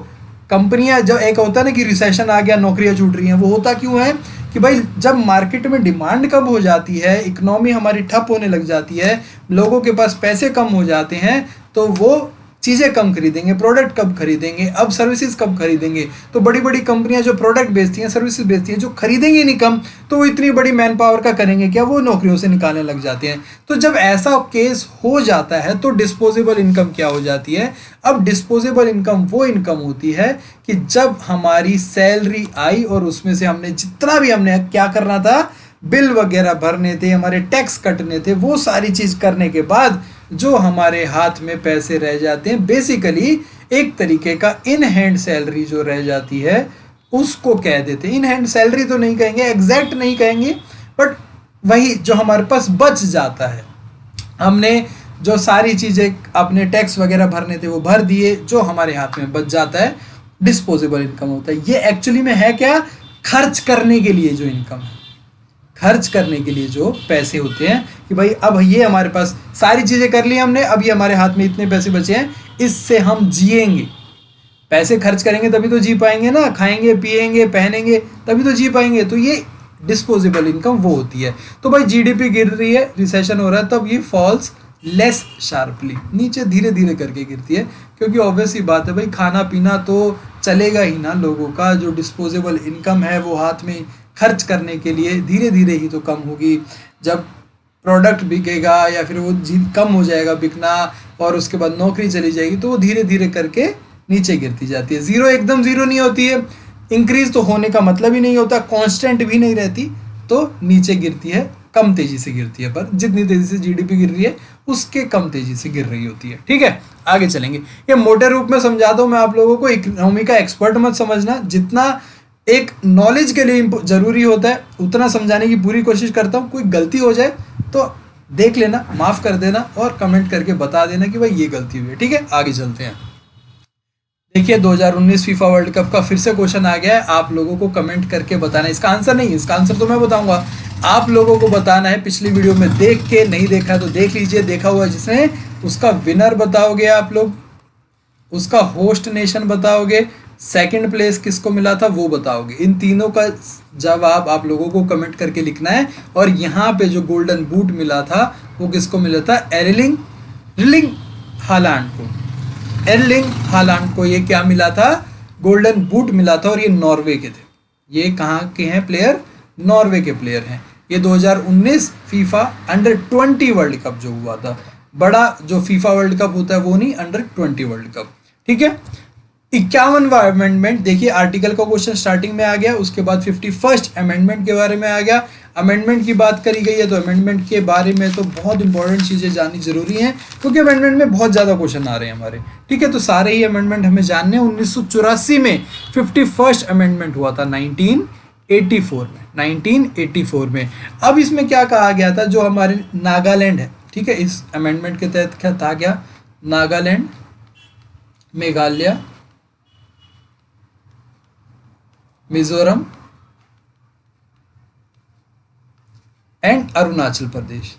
कंपनियां, जब एक होता है ना कि रिसेशन आ गया नौकरियां छूट रही हैं, वो होता क्यों है कि भाई जब मार्केट में डिमांड कम हो जाती है, इकोनॉमी हमारी ठप होने लग जाती है, लोगों के पास पैसे कम हो जाते हैं, तो वो चीज़ें कम खरीदेंगे, प्रोडक्ट कब खरीदेंगे, अब सर्विसेज कब खरीदेंगे। तो बड़ी बड़ी कंपनियां जो प्रोडक्ट बेचती हैं, सर्विसेज बेचती हैं, जो खरीदेंगे नहीं कम, तो वो इतनी बड़ी मैन पावर का करेंगे क्या, वो नौकरियों से निकालने लग जाते हैं। तो जब ऐसा केस हो जाता है तो डिस्पोजेबल इनकम क्या हो जाती है। अब डिस्पोजेबल इनकम वो इनकम होती है कि जब हमारी सैलरी आई और उसमें से हमने जितना भी हमने क्या करना था, बिल वगैरह भरने थे, हमारे टैक्स कटने थे, वो सारी चीज करने के बाद जो हमारे हाथ में पैसे रह जाते हैं, बेसिकली एक तरीके का इन हैंड सैलरी जो रह जाती है उसको कह देते हैं। इन हैंड सैलरी तो नहीं कहेंगे, एग्जैक्ट नहीं कहेंगे, बट वही जो हमारे पास बच जाता है, हमने जो सारी चीजें अपने टैक्स वगैरह भरने थे वो भर दिए, जो हमारे हाथ में बच जाता है डिस्पोजेबल इनकम होता है। ये एक्चुअली में है क्या, खर्च करने के लिए जो इनकम है, खर्च करने के लिए जो पैसे होते हैं कि भाई अब ये हमारे पास सारी चीजें कर ली हमने, अब ये हमारे हाथ में इतने पैसे बचे हैं, इससे हम जिएंगे। पैसे खर्च करेंगे तभी तो जी पाएंगे ना, खाएंगे पिएंगे पहनेंगे तभी तो जी पाएंगे। तो ये डिस्पोजेबल इनकम वो होती है। तो भाई जीडीपी गिर रही है, रिसेशन हो रहा है, तब ये फॉल्स लेस शार्पली, नीचे धीरे धीरे करके गिरती है, क्योंकि ऑब्वियस ही बात है भाई खाना पीना तो चलेगा ही ना। लोगों का जो डिस्पोजेबल इनकम है वो हाथ में खर्च करने के लिए धीरे धीरे ही तो कम होगी। जब प्रोडक्ट बिकेगा या फिर वो कम हो जाएगा बिकना और उसके बाद नौकरी चली जाएगी तो वो धीरे धीरे करके नीचे गिरती जाती है। ज़ीरो एकदम ज़ीरो नहीं होती है, इंक्रीज तो होने का मतलब ही नहीं होता, कांस्टेंट भी नहीं रहती, तो नीचे गिरती है, कम तेजी से गिरती है, पर जितनी तेजी से जीडीपी गिर रही है उसके कम तेजी से गिर रही होती है। ठीक है, आगे चलेंगे। ये मोटे रूप में समझाता हूँ मैं आप लोगों को, इकोनॉमी का एक्सपर्ट मत समझना, जितना एक नॉलेज के लिए जरूरी होता है उतना समझाने की पूरी कोशिश करता हूँ। कोई गलती हो जाए तो देख लेना, माफ कर देना और कमेंट करके बता देना कि भाई ये गलती हुई है। ठीक है, आगे चलते हैं। देखिए 2019 फीफा वर्ल्ड कप का फिर से क्वेश्चन आ गया है, आप लोगों को कमेंट करके बताना। इसका आंसर नहीं, इसका आंसर तो मैं बताऊंगा, आप लोगों को बताना है। पिछली वीडियो में देख के, नहीं देखा तो देख लीजिए, देखा हुआ जिसने उसका विनर बताओगे आप लोग, उसका होस्ट नेशन बताओगे, सेकंड प्लेस किसको मिला था वो बताओगे। इन तीनों का जवाब आप लोगों को कमेंट करके लिखना है। और यहाँ पे जो गोल्डन बूट मिला था वो किसको मिला था? एर्लिंग हालांड को। एर्लिंग हालांड को ये क्या मिला था? गोल्डन बूट मिला था। और ये नॉर्वे के थे। ये कहाँ के हैं प्लेयर? नॉर्वे के प्लेयर हैं। ये 2019 फीफा अंडर-20 वर्ल्ड कप जो हुआ था, बड़ा जो फीफा वर्ल्ड कप होता है वो नहीं, अंडर-20 वर्ल्ड कप। ठीक है, 51वां अमेंडमेंट, देखिए आर्टिकल का क्वेश्चन स्टार्टिंग में आ गया, उसके बाद 51st अमेंडमेंट के बारे में आ गया। अमेंडमेंट की बात करी गई है तो अमेंडमेंट के बारे में तो बहुत इंपॉर्टेंट चीज़ें जाननी जरूरी हैं, क्योंकि अमेंडमेंट में बहुत ज़्यादा क्वेश्चन आ रहे हैं हमारे। ठीक है, तो सारे ही अमेंडमेंट हमें जानने हैं। 1984 में 51st अमेंडमेंट हुआ था, 1984 में। अब इसमें क्या कहा गया था? जो हमारे नागालैंड है, ठीक है, इस अमेंडमेंट के तहत क्या था? क्या नागालैंड, मेघालय, मिजोरम एंड अरुणाचल प्रदेश,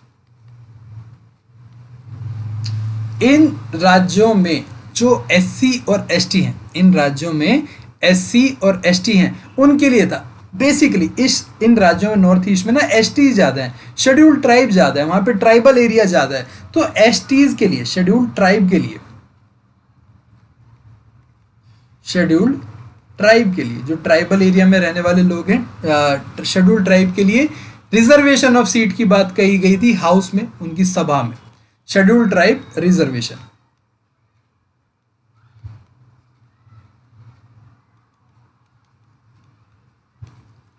इन राज्यों में जो एससी और एसटी हैं, इन राज्यों में एससी और एसटी हैं, उनके लिए था बेसिकली। इन राज्यों में नॉर्थ ईस्ट में ना एसटी ज़्यादा है, शेड्यूल्ड ट्राइब ज़्यादा है, वहाँ पे ट्राइबल एरिया ज़्यादा है। तो एसटीज के लिए, शेड्यूल्ड ट्राइब के लिए, शेड्यूल्ड ट्राइब के लिए, जो ट्राइबल एरिया में रहने वाले लोग हैं, शेड्यूल्ड ट्राइब के लिए रिजर्वेशन ऑफ सीट की बात कही गई थी हाउस में, उनकी सभा में। शेड्यूल्ड ट्राइब रिजर्वेशन,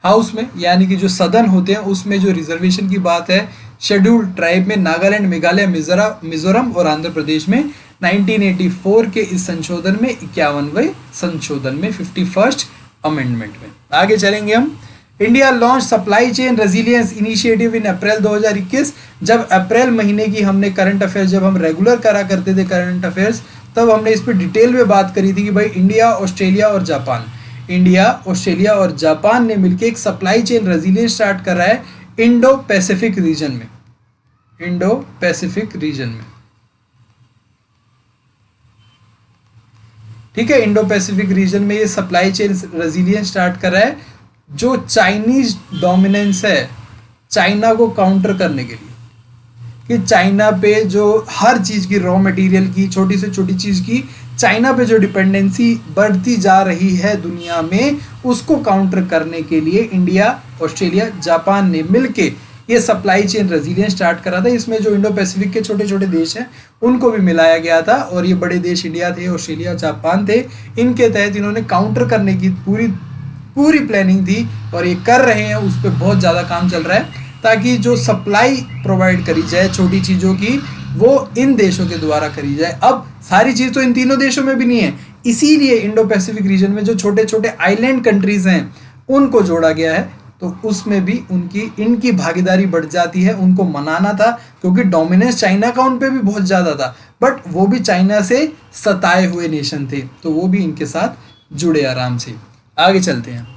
हाउस में, यानी कि जो सदन होते हैं उसमें जो रिजर्वेशन की बात है शेड्यूल्ड ट्राइब में, नागालैंड, मेघालय, मिजोरम और आंध्र प्रदेश में 1984 के इस संशोधन में, 51वें संशोधन में, 51st अमेंडमेंट में। आगे चलेंगे हम। India launch supply chain resilience initiative in April 2021। जब अप्रैल महीने की हमने करंट अफेयर्स, जब हम रेगुलर करा करते थे करंट अफेयर्स, तब हमने इस पर डिटेल में बात करी थी कि भाई इंडिया, ऑस्ट्रेलिया और जापान, इंडिया, ऑस्ट्रेलिया और जापान ने मिलकर एक सप्लाई चेन रेजिलियंस स्टार्ट करा है इंडो पैसिफिक रीजन में, इंडो पैसिफिक रीजन में। ठीक है, इंडो पैसिफिक रीजन में ये सप्लाई चेन रेजिलियंस स्टार्ट करा है, जो चाइनीज डोमिनेंस है, चाइना को काउंटर करने के लिए, कि चाइना पे जो हर चीज़ की, रॉ मटेरियल की, छोटी से छोटी चीज़ की, चाइना पे जो डिपेंडेंसी बढ़ती जा रही है दुनिया में, उसको काउंटर करने के लिए इंडिया, ऑस्ट्रेलिया, जापान ने मिलके ये सप्लाई चेन रेजिलियंस स्टार्ट करा था। इसमें जो इंडो पैसिफिक के छोटे छोटे देश हैं उनको भी मिलाया गया था, और ये बड़े देश इंडिया थे, ऑस्ट्रेलिया, जापान थे। इनके तहत इन्होंने काउंटर करने की पूरी प्लानिंग थी, और ये कर रहे हैं, उस पर बहुत ज़्यादा काम चल रहा है, ताकि जो सप्लाई प्रोवाइड करी जाए छोटी चीज़ों की, वो इन देशों के द्वारा करी जाए। अब सारी चीज़ तो इन तीनों देशों में भी नहीं है, इसीलिए इंडो पैसिफिक रीजन में जो छोटे छोटे आइलैंड कंट्रीज हैं उनको जोड़ा गया है, तो उसमें भी इनकी भागीदारी बढ़ जाती है। उनको मनाना था, क्योंकि डोमिनेंस चाइना का उन पे भी बहुत ज़्यादा था, बट वो भी चाइना से सताए हुए नेशन थे, तो वो भी इनके साथ जुड़े आराम से। आगे चलते हैं।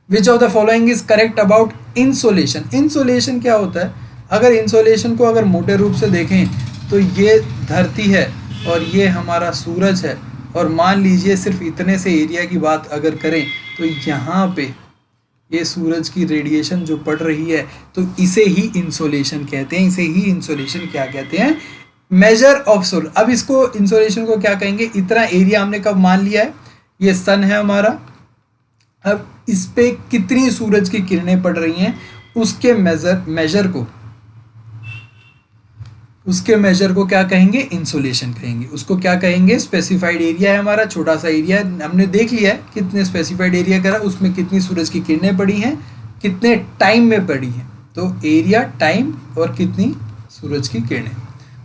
Which of the following is correct about insolation. Insolation क्या होता है? अगर इंसोलेशन को अगर मोटे रूप से देखें तो ये धरती है और ये हमारा सूरज है, और मान लीजिए सिर्फ इतने से एरिया की बात अगर करें तो यहाँ पे ये सूरज की रेडिएशन जो पड़ रही है, तो इसे ही इंसोलेशन कहते हैं। इसे ही इंसोलेशन क्या कहते हैं? Measure of soul. अब इसको इंसोलेशन को क्या कहेंगे? इतना एरिया हमने कब मान लिया है ये सन है हमारा। अब इस पे कितनी सूरज की किरणें पड़ रही हैं उसके मेजर को क्या कहेंगे, इंसोलेशन कहेंगे। उसको क्या कहेंगे, स्पेसिफाइड एरिया है हमारा, छोटा सा एरिया हमने देख लिया है कितने स्पेसिफाइड एरिया करा, उसमें कितनी सूरज की किरणें पड़ी हैं, कितने टाइम में पड़ी हैं, तो एरिया, टाइम और कितनी सूरज की किरणें,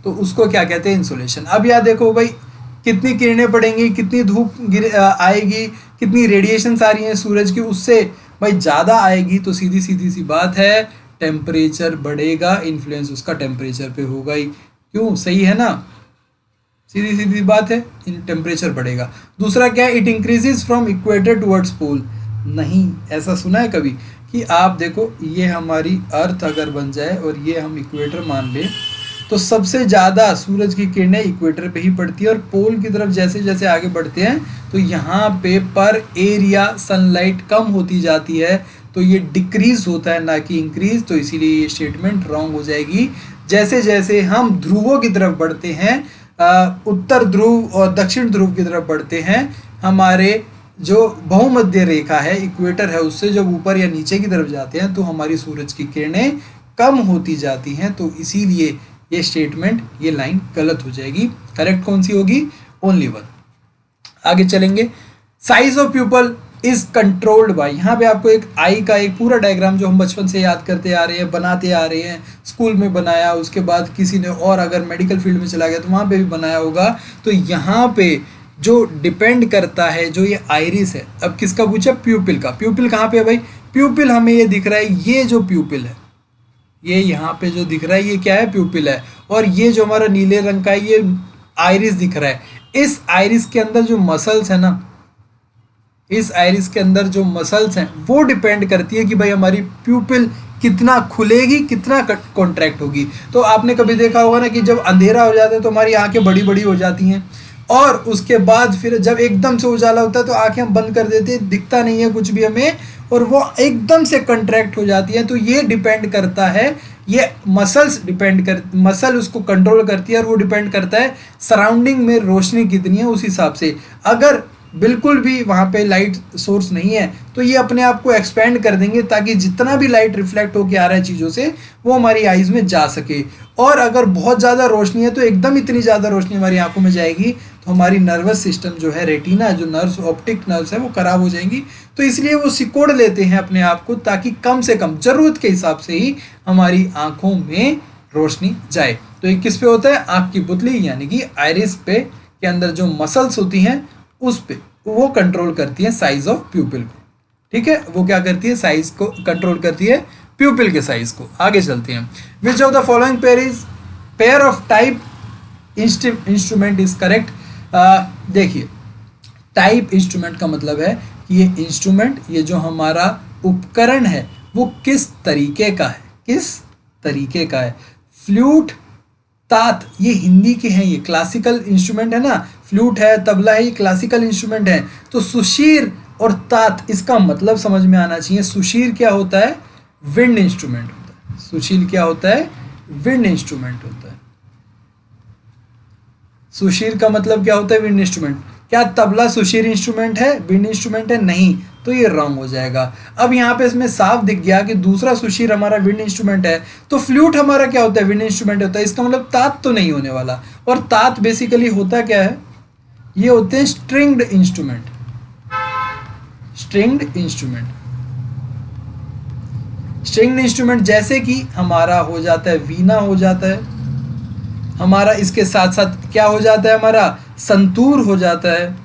तो उसको क्या कहते हैं, इंसोलेशन। अब यहाँ देखो भाई कितनी किरणें पड़ेंगी, कितनी धूप आएगी, कितनी रेडिएशंस आ रही हैं सूरज की, उससे भाई ज़्यादा आएगी तो सीधी सी बात है टेम्परेचर बढ़ेगा, इन्फ्लुएंस उसका टेम्परेचर पे होगा ही। क्यों, सही है ना, सीधी बात है, टेम्परेचर बढ़ेगा। दूसरा क्या है, it increases from equator towards pole. नहीं, ऐसा सुना है कभी कि आप देखो ये हमारी अर्थ अगर बन जाए और ये हम इक्वेटर मान लें, तो सबसे ज़्यादा सूरज की किरणें इक्वेटर पे ही पड़ती है, और पोल की तरफ जैसे जैसे आगे बढ़ते हैं तो यहाँ पे पर एरिया सनलाइट कम होती जाती है, तो ये डिक्रीज होता है ना कि इंक्रीज, तो इसीलिए ये स्टेटमेंट रॉन्ग हो जाएगी। जैसे जैसे हम ध्रुवों की तरफ बढ़ते हैं, उत्तर ध्रुव और दक्षिण ध्रुव की तरफ बढ़ते हैं, हमारे जो बहुमध्य रेखा है, इक्वेटर है, उससे जब ऊपर या नीचे की तरफ जाते हैं तो हमारी सूरज की किरणें कम होती जाती हैं, तो इसीलिए ये स्टेटमेंट, ये लाइन गलत हो जाएगी। करेक्ट कौन सी होगी, ओनली वन। आगे चलेंगे, size of pupil is controlled by. यहाँ पे आपको एक आई का एक पूरा डायग्राम जो हम बचपन से याद करते आ रहे हैं, बनाते आ रहे हैं, स्कूल में बनाया, उसके बाद किसी ने और अगर मेडिकल फील्ड में चला गया तो वहाँ पे भी बनाया होगा। तो यहाँ पे जो डिपेंड करता है, जो ये आइरिस है, अब किसका पूछा, प्यूपिल का। प्यूपिल कहाँ पे है भाई, प्यूपिल हमें ये दिख रहा है, ये जो प्यूपिल है, ये यहाँ पे जो दिख रहा है ये क्या है, प्यूपिल है, और ये जो हमारा नीले रंग का है ये आइरिस दिख रहा है। इस आइरिस के अंदर जो मसल्स है ना, इस आइरिस के अंदर जो मसल्स हैं वो डिपेंड करती है कि भाई हमारी प्यूपिल कितना खुलेगी, कितना कॉन्ट्रैक्ट होगी। तो आपने कभी देखा होगा ना कि जब अंधेरा हो जाता है तो हमारी आंखें बड़ी बड़ी हो जाती हैं, और उसके बाद फिर जब एकदम से उजाला होता है तो आंखें हम बंद कर देते हैं, दिखता नहीं है कुछ भी हमें, और वो एकदम से कंट्रैक्ट हो जाती है। तो ये डिपेंड करता है, ये मसल उसको कंट्रोल करती है, और वो डिपेंड करता है सराउंडिंग में रोशनी कितनी है उस हिसाब से। अगर बिल्कुल भी वहाँ पे लाइट सोर्स नहीं है तो ये अपने आप को एक्सपेंड कर देंगे ताकि जितना भी लाइट रिफ्लेक्ट होकर आ रहा है चीज़ों से वो हमारी आइज़ में जा सके। और अगर बहुत ज़्यादा रोशनी है तो एकदम इतनी ज़्यादा रोशनी हमारी आंखों में जाएगी तो हमारी नर्वस सिस्टम जो है, रेटिना जो नर्व्स, ऑप्टिक नर्व्स है, वो खराब हो जाएंगी। तो इसलिए वो सिकोड़ लेते हैं अपने आप को ताकि कम से कम ज़रूरत के हिसाब से ही हमारी आँखों में रोशनी जाए। तो ये किस पे होता है, आँख की पुतली यानी कि आइरिस पे के अंदर जो मसल्स होती हैं उस पे वो कंट्रोल करती है साइज ऑफ प्यूपिल को। ठीक है, वो क्या करती है, साइज को कंट्रोल करती है, प्यूपिल के साइज को। आगे चलते हैं, which of the following pair of type instrument is correct. देखिए, टाइप इंस्ट्रूमेंट का मतलब है कि ये इंस्ट्रूमेंट, ये जो हमारा उपकरण है वो किस तरीके का है, किस तरीके का है। फ्लूट, तात, ये हिंदी के हैं, ये क्लासिकल इंस्ट्रूमेंट है ना, फ्लूट है, तबला है, ये क्लासिकल इंस्ट्रूमेंट है। तो सुशीर और तात, इसका मतलब समझ में आना चाहिए। सुशीर क्या होता है, विंड इंस्ट्रूमेंट होता है। सुशीर क्या होता है, विंड इंस्ट्रूमेंट होता है। सुशीर का मतलब क्या होता है, विंड इंस्ट्रूमेंट। क्या तबला सुशीर इंस्ट्रूमेंट है, विंड इंस्ट्रूमेंट है, नहीं, तो ये रॉन्ग हो जाएगा। अब यहाँ पे इसमें साफ दिख गया कि दूसरा सुशीर हमारा विंड इंस्ट्रूमेंट है, तो फ्लूट हमारा क्या होता है, विंड इंस्ट्रूमेंट होता है। इसका मतलब तात तो नहीं होने वाला। और तात बेसिकली होता क्या है, ये होते हैं stringed instrument. Stringed instrument, stringed instrument जैसे कि हमारा हो जाता है वीणा, हो जाता है हमारा, इसके साथ साथ क्या हो जाता है हमारा, संतूर हो जाता है,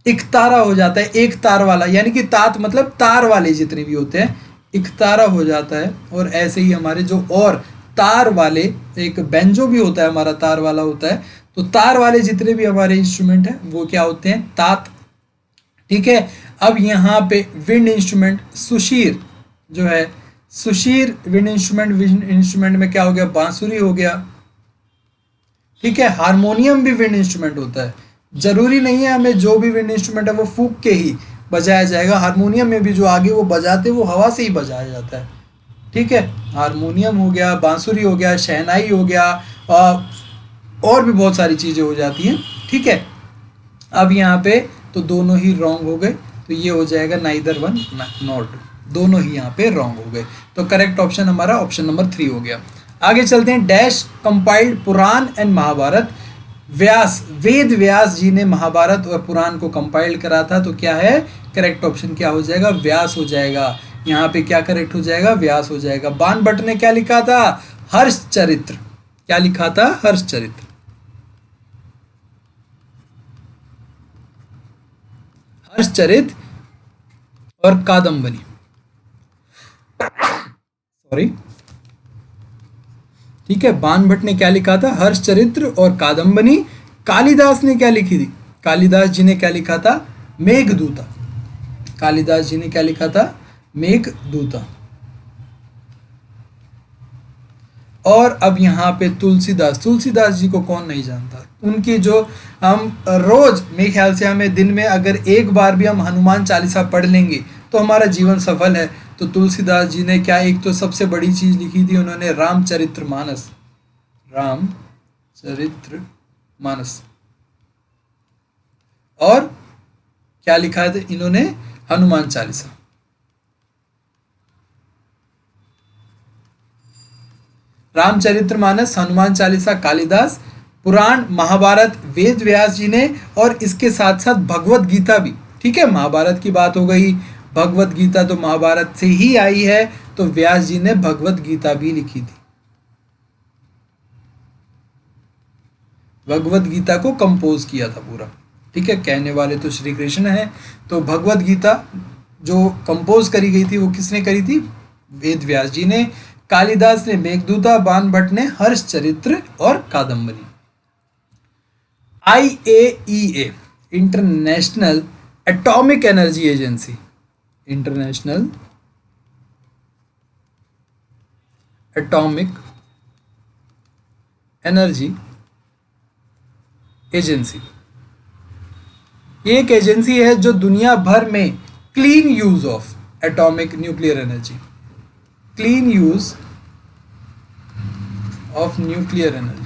इकतारा हो जाता है, एक तार वाला, यानी कि तात मतलब तार वाले जितने भी होते हैं, इकतारा हो जाता है। और ऐसे ही हमारे जो और तार वाले, एक बेंजो भी होता है हमारा, तार वाला होता है। तो तार वाले जितने भी हमारे इंस्ट्रूमेंट हैं वो क्या होते हैं, तात। ठीक है, अब यहाँ पे विंड इंस्ट्रूमेंट, सुशीर जो है, सुशीर विंड इंस्ट्रूमेंट में क्या हो गया, बांसुरी हो गया। ठीक है, हारमोनियम भी विंड इंस्ट्रूमेंट होता है। जरूरी नहीं है हमें जो भी विंड इंस्ट्रूमेंट है वो फूंक के ही बजाया जाएगा। हारमोनियम में भी जो आगे वो बजाते वो हवा से ही बजाया जाता है। ठीक है, हारमोनियम हो गया, बांसुरी हो गया, शहनाई हो गया, और भी बहुत सारी चीज़ें हो जाती हैं। ठीक है, अब यहाँ पे तो दोनों ही रॉन्ग हो गए, तो ये हो जाएगा नाइदर वन नॉट, दोनों ही यहाँ पे रॉन्ग हो गए। तो करेक्ट ऑप्शन हमारा ऑप्शन नंबर 3 हो गया। आगे चलते हैं। Dash compiled Purana and Mahabharat. Vyas, Ved Vyas ji ने महाभारत और पुराण को कंपाइल करा था, तो क्या है करेक्ट ऑप्शन, क्या हो जाएगा, व्यास हो जाएगा। यहाँ पे क्या करेक्ट हो जाएगा, व्यास हो जाएगा। बाण भट्ट ने क्या लिखा था, हर्ष चरित्र, क्या लिखा था, हर्ष चरित्र। हर्ष चरित्र और कादम्बनी, सॉरी, ठीक है। बाण भट्ट ने क्या लिखा था, हर्ष चरित्र और कादम्बनी। कालिदास ने क्या लिखी थी, कालिदास जी ने क्या लिखा था, मेघदूता। कालिदास जी ने क्या लिखा था, मेघदूता। और अब यहाँ पे तुलसीदास, तुलसीदास जी को कौन नहीं जानता, उनकी जो हम रोज, मेरे ख्याल से हमें दिन में अगर एक बार भी हम हनुमान चालीसा पढ़ लेंगे तो हमारा जीवन सफल है। तो तुलसीदास जी ने क्या, एक तो सबसे बड़ी चीज लिखी थी उन्होंने, रामचरितमानस, रामचरितमानस। और क्या लिखा था इन्होंने, हनुमान चालीसा। रामचरितमानस, हनुमान चालीसा कालिदास, पुराण महाभारत वेद व्यास जी ने, और इसके साथ साथ भगवत गीता भी, ठीक है। महाभारत की बात हो गई, भगवत गीता तो महाभारत से ही आई है, तो व्यास जी ने भगवत गीता भी लिखी थी, भगवत गीता को कंपोज किया था पूरा, ठीक है। कहने वाले तो श्री कृष्ण है, तो भगवत गीता जो कंपोज करी गई थी वो किसने करी थी, वेद व्यास जी ने। कालिदास ने मेघदूता, बाण भट्ट ने हर्ष चरित्र और Kadambini. IAEA, international atomic energy agency, international atomic energy agency, एक एजेंसी है जो दुनिया भर में clean use of atomic nuclear energy, clean use of nuclear energy,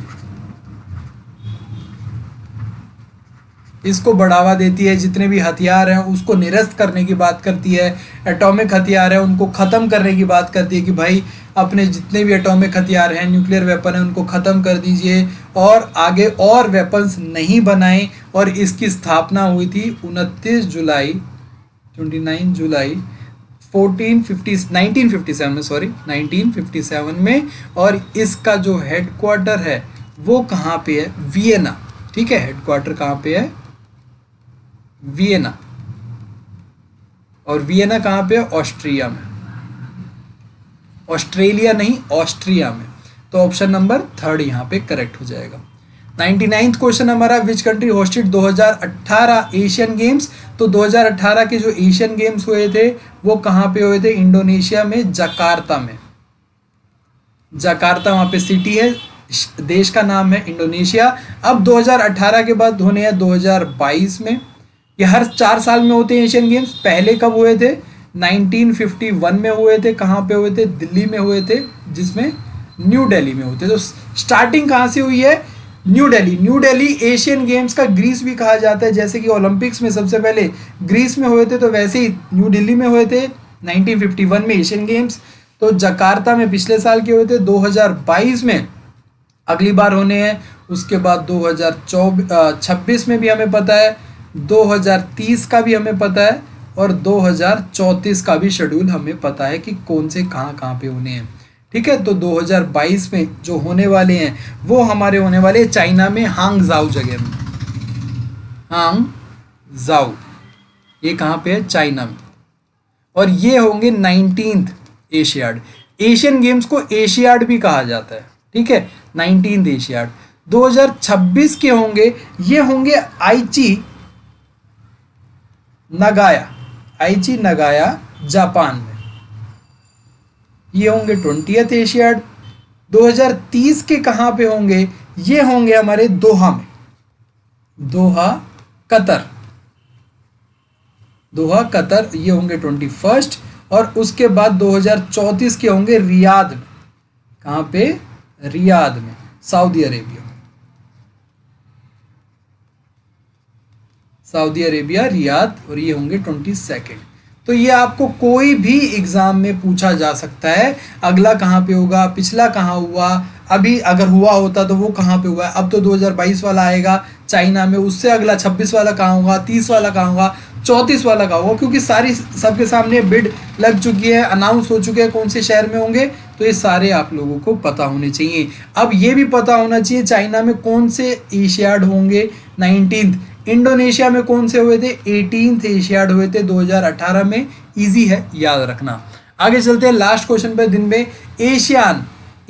इसको बढ़ावा देती है। जितने भी हथियार हैं उसको निरस्त करने की बात करती है, एटॉमिक हथियार है उनको ख़त्म करने की बात करती है कि भाई अपने जितने भी एटॉमिक हथियार हैं, न्यूक्लियर वेपन है, उनको ख़त्म कर दीजिए और आगे और वेपन्स नहीं बनाएं। और इसकी स्थापना हुई थी 29 जुलाई 1957 में। और इसका जो हेडक्वार्टर है वो कहाँ पे है, वियना, ठीक है। हेडक्वार्टर कहाँ पे है, वियना। और वियना कहाँ पे है, ऑस्ट्रिया में, ऑस्ट्रेलिया नहीं, ऑस्ट्रिया में। तो ऑप्शन नंबर 3 यहाँ पे करेक्ट हो जाएगा। 99th क्वेश्चन हमारा, which country hosted 2018 Asian games. तो 2018 के जो एशियन गेम्स हुए थे वो कहाँ पे हुए थे, इंडोनेशिया में, जकार्ता में। जकार्ता वहाँ पे सिटी है, देश का नाम है इंडोनेशिया। अब 2018 के बाद होने हैं 2022 में। ये हर 4 साल में होते हैं एशियन गेम्स। पहले कब हुए थे, 1951 में हुए थे। कहाँ पे हुए थे, दिल्ली में हुए थे, जिसमें न्यू दिल्ली में होते। तो स्टार्टिंग कहाँ से हुई है, new Delhi. New Delhi Asian games का ग्रीस भी कहा जाता है, जैसे कि ओलंपिक्स में सबसे पहले ग्रीस में हुए थे, तो वैसे ही न्यू दिल्ली में हुए थे 1951 में एशियन गेम्स। तो जकार्ता में पिछले साल के हुए थे, 2022 में अगली बार होने हैं। उसके बाद 2026 में भी हमें पता है, 2030 का भी हमें पता है, और 2034 का भी शेड्यूल हमें पता है कि कौन से कहाँ पे होने हैं, ठीक है। तो 2022 में जो होने वाले हैं वो हमारे होने वाले चाइना में, हांगझाऊ जगह में, हांगझाऊ, ये कहाँ पे है, चाइना में। और ये होंगे 19th एशियाड। एशियन गेम्स को एशियाड भी कहा जाता है, ठीक है, 19th एशियाड। 2026 के होंगे, ये होंगे आईची नगाया जापान में। ये होंगे 20th एशियाड। 2030 के कहाँ पे होंगे, ये होंगे हमारे दोहा में, दोहा कतर, दोहा कतर, ये होंगे 21st। और उसके बाद 2034 के होंगे रियाद में। कहाँ पे, रियाद में, Saudi Arabia. Saudi Arabia Riyadh, और ये होंगे 22। तो ये आपको कोई भी एग्ज़ाम में पूछा जा सकता है। अगला कहाँ पे होगा, पिछला कहाँ हुआ, अभी अगर हुआ होता तो वो कहाँ पे हुआ है। अब तो 2022 वाला आएगा चाइना में, उससे अगला 26 वाला कहाँ होगा, 30 वाला कहाँ होगा, 34 वाला कहाँ होगा, क्योंकि सारी सबके सामने बिड लग चुकी है, अनाउंस हो चुके हैं कौन से शहर में होंगे। तो ये सारे आप लोगों को पता होने चाहिए। अब ये भी पता होना चाहिए चाइना में कौन से एशियाड होंगे 19th, इंडोनेशिया में कौन से हुए थे 18th एशियाड हुए थे 2018 में। इजी है, याद रखना। आगे चलते हैं लास्ट क्वेश्चन पे दिन में।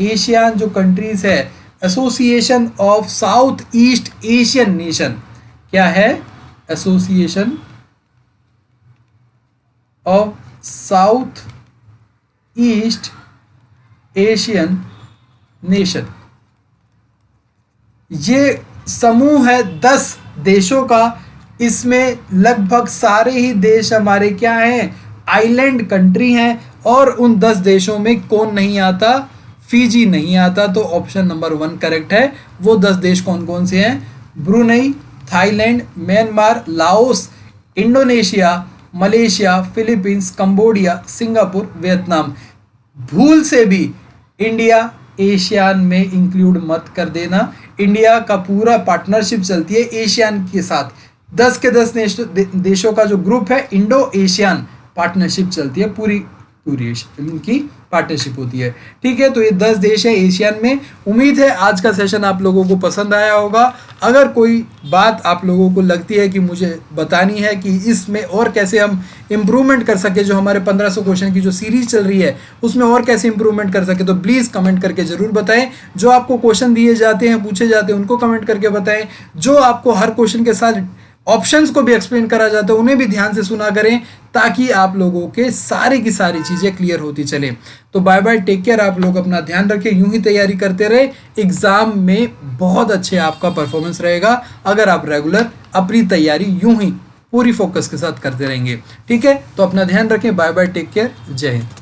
एशियान जो कंट्रीज है, association of south east Asian nation, क्या है, association of south east Asian nation. ये समूह है 10 देशों का। इसमें लगभग सारे ही देश हमारे क्या हैं, आइलैंड कंट्री हैं। और उन 10 देशों में कौन नहीं आता, फिजी नहीं आता। तो ऑप्शन नंबर 1 करेक्ट है। वो 10 देश कौन कौन से हैं, Brunei, Thailand, Myanmar, Laos, Indonesia, Malaysia, Philippines, Cambodia, Singapore, Vietnam. भूल से भी इंडिया एशियान में इंक्लूड मत कर देना। इंडिया का पूरा पार्टनरशिप चलती है एशियान के साथ। 10 के 10 देशों का जो ग्रुप है, इंडो एशियन पार्टनरशिप चलती है, पूरी इनकी पार्टनरशिप होती है। ठीक है, तो ये 10 देश है एशियन में। उम्मीद है आज का सेशन आप लोगों को पसंद आया होगा। अगर कोई बात आप लोगों को लगती है कि मुझे बतानी है कि इसमें और कैसे हम इम्प्रूवमेंट कर सके, जो हमारे 1500 क्वेश्चन की जो सीरीज चल रही है उसमें और कैसे इम्प्रूवमेंट कर सके, तो प्लीज़ कमेंट करके ज़रूर बताएं। जो आपको क्वेश्चन दिए जाते हैं, पूछे जाते हैं, उनको कमेंट करके बताएं। जो आपको हर क्वेश्चन के साथ ऑप्शंस को भी एक्सप्लेन करा जाता है, उन्हें भी ध्यान से सुना करें, ताकि आप लोगों के सारी की सारी चीज़ें क्लियर होती चले। तो बाय बाय, टेक केयर। आप लोग अपना ध्यान रखें, यूं ही तैयारी करते रहे। एग्जाम में बहुत अच्छे आपका परफॉर्मेंस रहेगा अगर आप रेगुलर अपनी तैयारी यूं ही पूरी फोकस के साथ करते रहेंगे। ठीक है, तो अपना ध्यान रखें। बाय बाय, टेक केयर, जय हिंद।